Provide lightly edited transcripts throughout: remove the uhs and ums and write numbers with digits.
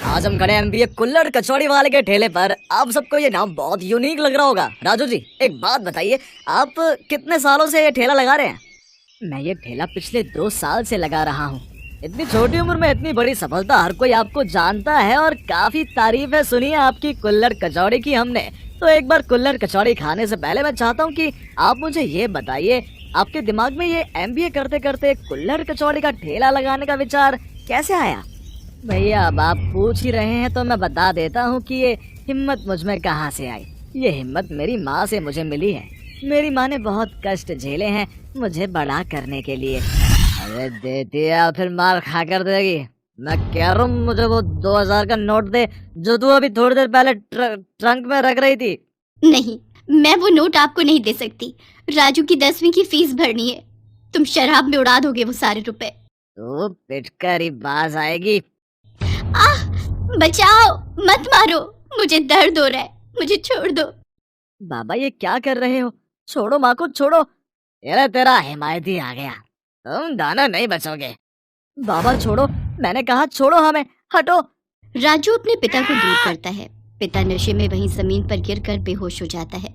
आज हम खड़े हैं एमबीए कुल्हड़ कचौड़ी वाले के ठेले पर। आप सबको ये नाम बहुत यूनिक लग रहा होगा। राजू जी, एक बात बताइए, आप कितने सालों से ये ठेला लगा रहे हैं? मैं ये ठेला पिछले 2 साल से लगा रहा हूँ। इतनी छोटी उम्र में इतनी बड़ी सफलता, हर कोई आपको जानता है और काफी तारीफें सुनी है आपकी कुल्हड़ कचौड़ी की हमने। तो एक बार कुल्हड़ कचौड़ी खाने से पहले मैं चाहता हूँ कि आप मुझे ये बताइए, आपके दिमाग में ये एमबीए करते करते कुल्हड़ कचौड़ी का ठेला लगाने का विचार कैसे आया? भैया, अब आप पूछ ही रहे हैं तो मैं बता देता हूँ कि ये हिम्मत मुझ में कहाँ से आई। ये हिम्मत मेरी माँ से मुझे मिली है। मेरी माँ ने बहुत कष्ट झेले हैं मुझे बड़ा करने के लिए। अरे देती है फिर मार खा कर देगी। मैं कह रहा हूँ मुझे वो 2000 का नोट दे जो तू अभी थोड़ी देर पहले ट्रंक में रख रही थी। नहीं, मैं वो नोट आपको नहीं दे सकती। राजू की 10वीं की फीस भरनी है। तुम शराब में उड़ा दोगे वो सारे रुपए। तो पिटकर ही बाज आएगी। आह, बचाओ, मत मारो, मुझे दर्द हो रहा है, मुझे छोड़ दो। बाबा, ये क्या कर रहे हो? छोड़ो माँ को, छोड़ो। ये तेरा हिमायती आ गया, तुम दाना नहीं बचोगे। बाबा छोड़ो, मैंने कहा छोड़ो हमें, हटो। राजू अपने पिता को दूर करता है। पिता नशे में वहीं जमीन पर गिरकर बेहोश हो जाता है।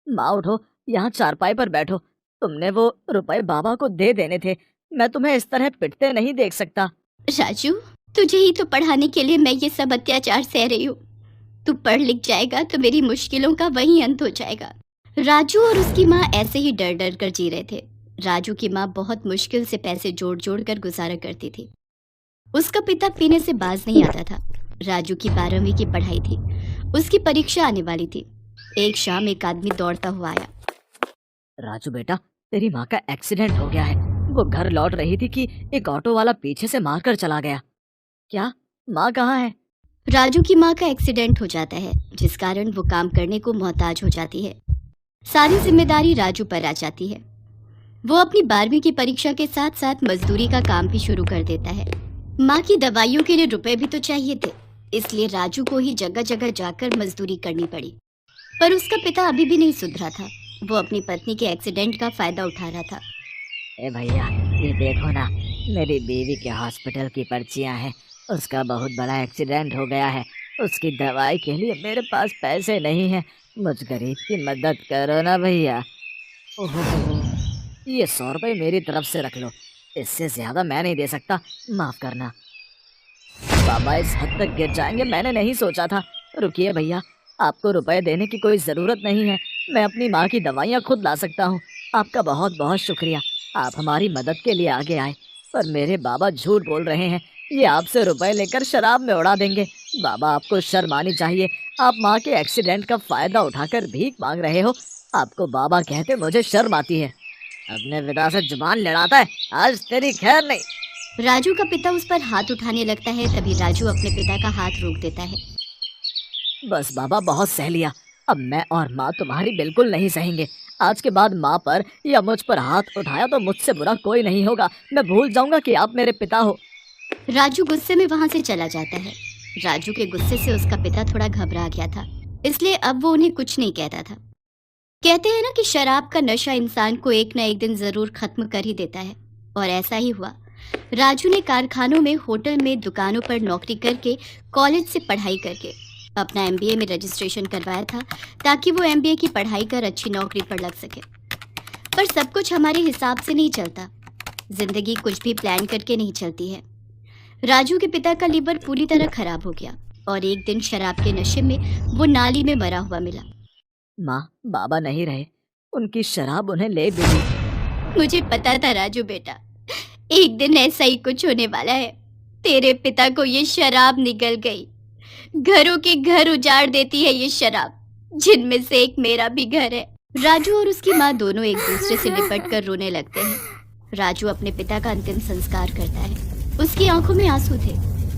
माँ उठो, यहाँ चारपाई पर बैठो। तुमने वो रुपए बाबा को दे देने थे। मैं तुम्हें इस तरह पिटते नहीं देख सकता। राजू, तुझे ही तो पढ़ाने के लिए मैं ये सब अत्याचार सह रही हूँ। तू पढ़ लिख जाएगा तो मेरी मुश्किलों का वहीं अंत हो जाएगा। राजू और उसकी माँ ऐसे ही डर डर कर जी रहे थे। राजू की माँ बहुत मुश्किल से पैसे जोड़ जोड़ कर गुजारा करती थी। उसका पिता पीने से बाज नहीं आता था। राजू की 12वीं की पढ़ाई थी, उसकी परीक्षा आने वाली थी। एक शाम एक आदमी दौड़ता हुआ आया। राजू बेटा, तेरी माँ का एक्सीडेंट हो गया है। वो घर लौट रही थी कि एक ऑटो वाला पीछे से मारकर चला गया। क्या? माँ कहाँ है? राजू की माँ का एक्सीडेंट हो जाता है, जिस कारण वो काम करने को मोहताज हो जाती है। सारी जिम्मेदारी राजू पर आ जाती है। वो अपनी 12वीं की परीक्षा के साथ साथ मजदूरी का काम भी शुरू कर देता है। माँ की दवाइयों के लिए रुपए भी तो चाहिए थे, इसलिए राजू को ही जगह जगह जाकर मजदूरी करनी पड़ी। पर उसका पिता अभी भी नहीं सुधरा था। वो अपनी पत्नी के एक्सीडेंट का फायदा उठा रहा था। ए भैया, ये देखो ना, मेरी बीवी के हॉस्पिटल की पर्चियां हैं। उसका बहुत बड़ा एक्सीडेंट हो गया है। उसकी दवाई के लिए मेरे पास पैसे नहीं हैं। मुझ गरीब की मदद करो ना भैया। ओहो, ये 100 रुपये मेरी तरफ से रख लो। इससे ज्यादा मैं नहीं दे सकता, माफ करना। बाबा इस हद तक गिर जाएंगे मैंने नहीं सोचा था। रुकिए भैया, आपको रुपए देने की कोई जरूरत नहीं है। मैं अपनी माँ की दवाइयाँ खुद ला सकता हूँ। आपका बहुत बहुत शुक्रिया, आप हमारी मदद के लिए आगे आए। पर मेरे बाबा झूठ बोल रहे हैं। ये आपसे रुपए लेकर शराब में उड़ा देंगे। बाबा, आपको शर्म आनी चाहिए। आप माँ के एक्सीडेंट का फायदा उठाकर भीख मांग रहे हो। आपको बाबा कहते मुझे शर्म आती है। अपने पिता से जुबान लड़ाता है, आज तेरी खैर नहीं। राजू का पिता उस पर हाथ उठाने लगता है। तभी राजू अपने पिता का हाथ रोक देता है। बस बाबा, बहुत सह लिया। अब मैं और माँ तुम्हारी बिल्कुल नहीं सहेंगे। आज के बाद माँ पर या मुझ पर हाथ उठाया तो मुझसे बुरा कोई नहीं होगा। मैं भूल जाऊंगा कि आप मेरे पिता हो। राजू गुस्से में वहां से चला जाता है। राजू के गुस्से से उसका पिता थोड़ा घबरा गया था, इसलिए अब वो उन्हें कुछ नहीं कहता था। कहते हैं ना कि शराब का नशा इंसान को एक न एक दिन जरूर खत्म कर ही देता है, और ऐसा ही हुआ। राजू ने कारखानों में, होटल में, दुकानों पर नौकरी करके, कॉलेज से पढ़ाई करके अपना एमबीए में रजिस्ट्रेशन करवाया था, ताकि वो एमबीए की पढ़ाई कर अच्छी नौकरी पर लग सके। पर सब कुछ हमारे हिसाब से नहीं चलता। जिंदगी कुछ भी प्लान करके नहीं चलती है। राजू के पिता का लीवर पूरी तरह खराब हो गया और एक दिन शराब के नशे में वो नाली में मरा हुआ मिला। माँ, बाबा नहीं रहे, उनकी शराब उन्हें ले मिली। मुझे पता था राजू बेटा, एक दिन ऐसा ही कुछ होने वाला है। तेरे पिता को ये शराब निगल गई। घरों के घर उजाड़ देती है ये शराब, जिनमें से एक मेरा भी घर है। राजू और उसकी माँ दोनों एक दूसरे से लिपट कर रोने लगते हैं। राजू अपने पिता का अंतिम संस्कार करता है। उसकी आंखों में आंसू थे।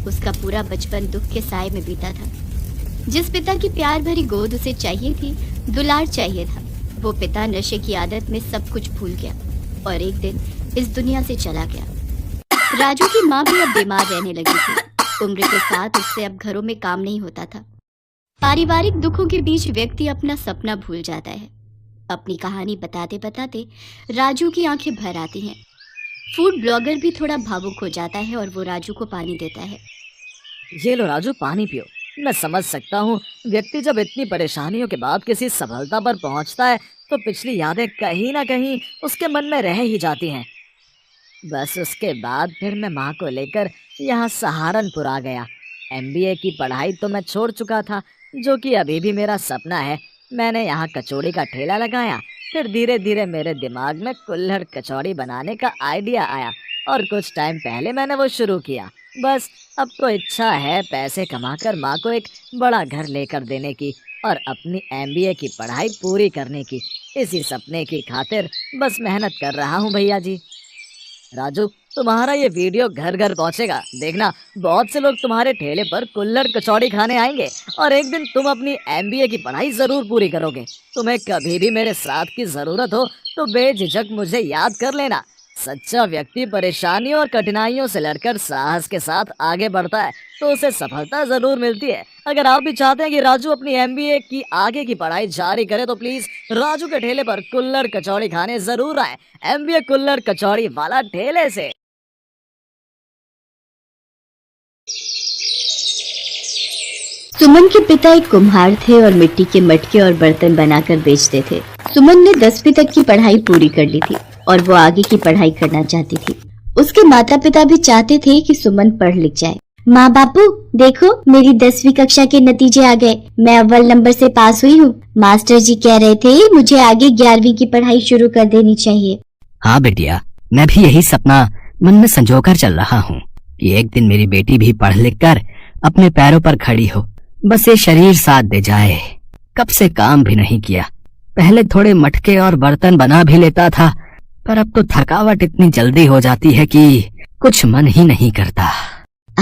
उसका पूरा बचपन दुख के साए में बीता था। जिस पिता की प्यार भरी गोद उसे चाहिए थी, दुलार चाहिए था, वो पिता नशे की आदत में सब कुछ भूल गया और एक दिन इस दुनिया से चला गया। राजू की माँ भी अब बीमार रहने लगी थी। उम्र के साथ उससे अब घरों में काम नहीं होता था। पारिवारिक दुखों के बीच व्यक्ति अपना सपना भूल जाता है। अपनी कहानी बताते बताते राजू की आंखें भर आती हैं। फूड ब्लॉगर भी थोड़ा भावुक हो जाता है और वो राजू को पानी देता है। ये लो राजू, पानी पियो। मैं समझ सकता हूँ, व्यक्ति जब इतनी परेशानियों के बाद किसी सफलता पर पहुँचता है तो पिछली यादें कहीं ना कहीं उसके मन में रह ही जाती हैं। बस उसके बाद फिर मैं माँ को लेकर यहाँ सहारनपुर आ गया। एमबीए की पढ़ाई तो मैं छोड़ चुका था, जो कि अभी भी मेरा सपना है। मैंने यहाँ कचौड़ी का ठेला लगाया। फिर धीरे धीरे मेरे दिमाग में कुल्हड़ कचौड़ी बनाने का आइडिया आया और कुछ टाइम पहले मैंने वो शुरू किया। बस अब तो इच्छा है पैसे कमाकर माँ को एक बड़ा घर लेकर देने की और अपनी एमबीए की पढ़ाई पूरी करने की। इसी सपने की खातिर बस मेहनत कर रहा हूँ भैया जी। राजू, तुम्हारा ये वीडियो घर घर पहुंचेगा। देखना, बहुत से लोग तुम्हारे ठेले पर कुल्हड़ कचौड़ी खाने आएंगे और एक दिन तुम अपनी एमबीए की पढ़ाई जरूर पूरी करोगे। तुम्हें कभी भी मेरे साथ की जरूरत हो तो बेझिझक मुझे याद कर लेना। सच्चा व्यक्ति परेशानियों और कठिनाइयों से लड़कर साहस के साथ आगे बढ़ता है तो उसे सफलता जरूर मिलती है। अगर आप भी चाहते हैं कि राजू अपनी एमबीए की आगे की पढ़ाई जारी करे तो प्लीज राजू के ठेले पर कुल्हड़ कचौड़ी खाने जरूर आए। एमबीए कुल्हड़ कचौड़ी वाला ठेले से। सुमन के पिता एक कुम्हार थे और मिट्टी के मटके और बर्तन बनाकर बेचते थे। सुमन ने 10वीं तक की पढ़ाई पूरी कर ली थी और वो आगे की पढ़ाई करना चाहती थी। उसके माता पिता भी चाहते थे कि सुमन पढ़ लिख जाए। माँ बापू देखो, मेरी 10वीं कक्षा के नतीजे आ गए। मैं अव्वल नंबर से पास हुई हूँ। मास्टर जी कह रहे थे मुझे आगे 11वीं की पढ़ाई शुरू कर देनी चाहिए। हाँ बेटिया, मैं भी यही सपना मन में संजोकर चल रहा हूँ कि एक दिन मेरी बेटी भी पढ़ लिख कर अपने पैरों पर खड़ी हो। बस ये शरीर साथ दे जाए। कब से काम भी नहीं किया। पहले थोड़े मटके और बर्तन बना भी लेता था, पर अब तो थकावट इतनी जल्दी हो जाती है कि कुछ मन ही नहीं करता।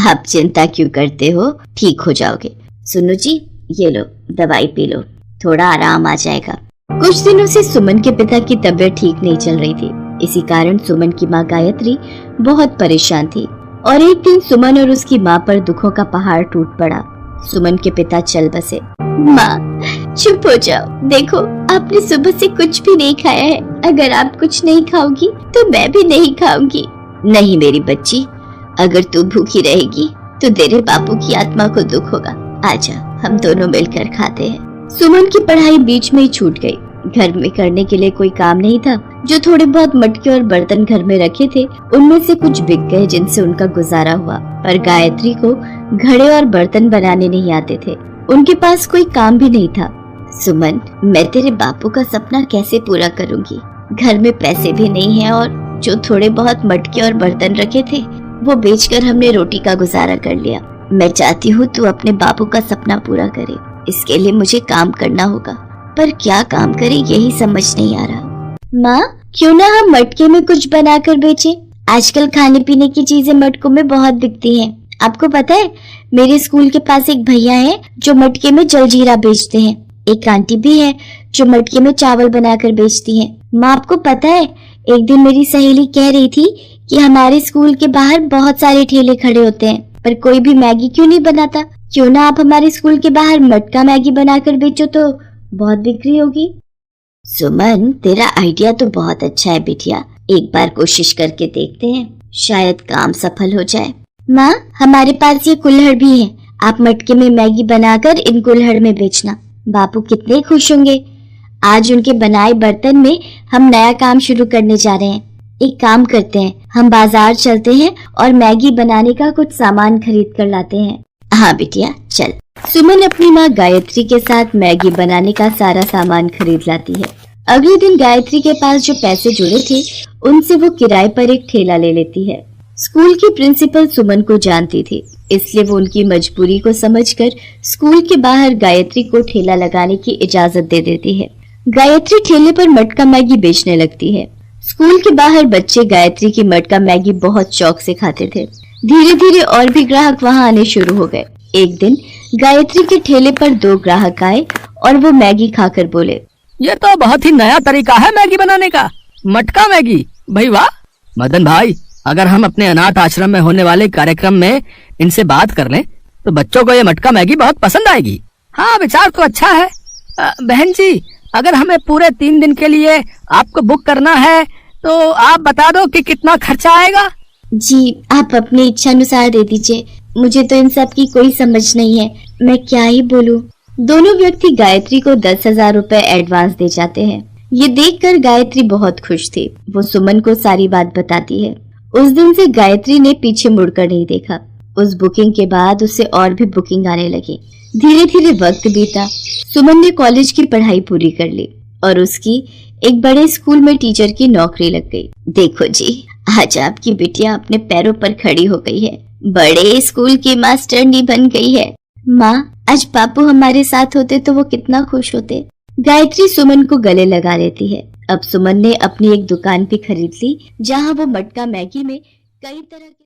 आप चिंता क्यों करते हो, ठीक हो जाओगे। सुनो जी, ये लो दवाई पी लो, थोड़ा आराम आ जाएगा। कुछ दिनों से सुमन के पिता की तबीयत ठीक नहीं चल रही थी। इसी कारण सुमन की माँ गायत्री बहुत परेशान थी और एक दिन सुमन और उसकी माँ पर दुखों का पहाड़ टूट पड़ा। सुमन के पिता चल बसे। माँ चुप हो जाओ, देखो आपने सुबह से कुछ भी नहीं खाया है। अगर आप कुछ नहीं खाओगी तो मैं भी नहीं खाऊंगी। नहीं मेरी बच्ची, अगर तू भूखी रहेगी तो तेरे बापू की आत्मा को दुख होगा। आजा हम दोनों मिलकर खाते हैं। सुमन की पढ़ाई बीच में ही छूट गई। घर में करने के लिए कोई काम नहीं था। जो थोड़े बहुत मटके और बर्तन घर में रखे थे उनमें से कुछ बिक गए जिनसे उनका गुजारा हुआ। पर गायत्री को घड़े और बर्तन बनाने नहीं आते थे। उनके पास कोई काम भी नहीं था। सुमन, मैं तेरे बापू का सपना कैसे पूरा करूंगी? घर में पैसे भी नहीं है और जो थोड़े बहुत मटके और बर्तन रखे थे वो बेचकर हमने रोटी का गुजारा कर लिया। मैं चाहती हूँ तू अपने बापू का सपना पूरा करे। इसके लिए मुझे काम करना होगा, पर क्या काम करे यही समझ नहीं आ रहा। माँ, क्यों ना हम मटके में कुछ बनाकर बेचें? आजकल खाने पीने की चीजें मटकों में बहुत बिकती हैं। आपको पता है, मेरे स्कूल के पास एक भैया है जो मटके में जलजीरा बेचते हैं। एक आंटी भी है जो मटके में चावल बनाकर बेचती है। माँ, आपको पता है, एक दिन मेरी सहेली कह रही थी कि हमारे स्कूल के बाहर बहुत सारे ठेले खड़े होते हैं पर कोई भी मैगी क्यों नहीं बनाता। क्यों ना आप हमारे स्कूल के बाहर मटका मैगी बनाकर बेचो तो बहुत बिक्री होगी। सुमन, तेरा आइडिया तो बहुत अच्छा है बिटिया। एक बार कोशिश करके देखते हैं, शायद काम सफल हो जाए। माँ, हमारे पास ये कुल्हड़ भी है। आप मटके में मैगी बनाकर इन कुल्हड़ में बेचना। बापू कितने खुश होंगे। आज उनके बनाए बर्तन में हम नया काम शुरू करने जा रहे हैं। एक काम करते हैं, हम बाजार चलते हैं और मैगी बनाने का कुछ सामान खरीद कर लाते हैं। हाँ बिटिया, चल। सुमन अपनी माँ गायत्री के साथ मैगी बनाने का सारा सामान खरीद लाती है। अगले दिन गायत्री के पास जो पैसे जुड़े थे उनसे वो किराए पर एक ठेला ले लेती है। स्कूल की प्रिंसिपल सुमन को जानती थी, इसलिए वो उनकी मजबूरी को समझकर स्कूल के बाहर गायत्री को ठेला लगाने की इजाजत दे देती है। गायत्री ठेले पर मटका मैगी बेचने लगती है। स्कूल के बाहर बच्चे गायत्री की मटका मैगी बहुत शौक से खाते थे। धीरे धीरे और भी ग्राहक वहाँ आने शुरू हो गए। एक दिन गायत्री के ठेले पर 2 ग्राहक आए और वो मैगी खाकर बोले, ये तो बहुत ही नया तरीका है मैगी बनाने का, मटका मैगी। भाई वाह। मदन भाई, अगर हम अपने अनाथ आश्रम में होने वाले कार्यक्रम में इनसे बात कर लें तो बच्चों को ये मटका मैगी बहुत पसंद आएगी। हाँ, विचार तो अच्छा है। बहन जी, अगर हमें पूरे 3 दिन के लिए आपको बुक करना है तो आप बता दो कि कितना खर्चा आएगा। जी, आप अपनी इच्छा अनुसार दे दीजिए। मुझे तो इन सब की कोई समझ नहीं है, मैं क्या ही बोलूं। दोनों व्यक्ति गायत्री को 10,000 रुपए एडवांस दे जाते हैं। ये देखकर गायत्री बहुत खुश थी। वो सुमन को सारी बात बताती है। उस दिन से गायत्री ने पीछे मुड़कर नहीं देखा। उस बुकिंग के बाद उसे और भी बुकिंग आने लगी। धीरे धीरे वक्त बीता। सुमन ने कॉलेज की पढ़ाई पूरी कर ली और उसकी एक बड़े स्कूल में टीचर की नौकरी लग गई। देखो जी, आज आपकी बिटिया अपने पैरों पर खड़ी हो गई है, बड़े स्कूल की मास्टरनी बन गई है। माँ, आज पापू हमारे साथ होते तो वो कितना खुश होते। गायत्री सुमन को गले लगा लेती है। अब सुमन ने अपनी एक दुकान भी खरीद ली, जहाँ वो मटका मैगी में कई तरह के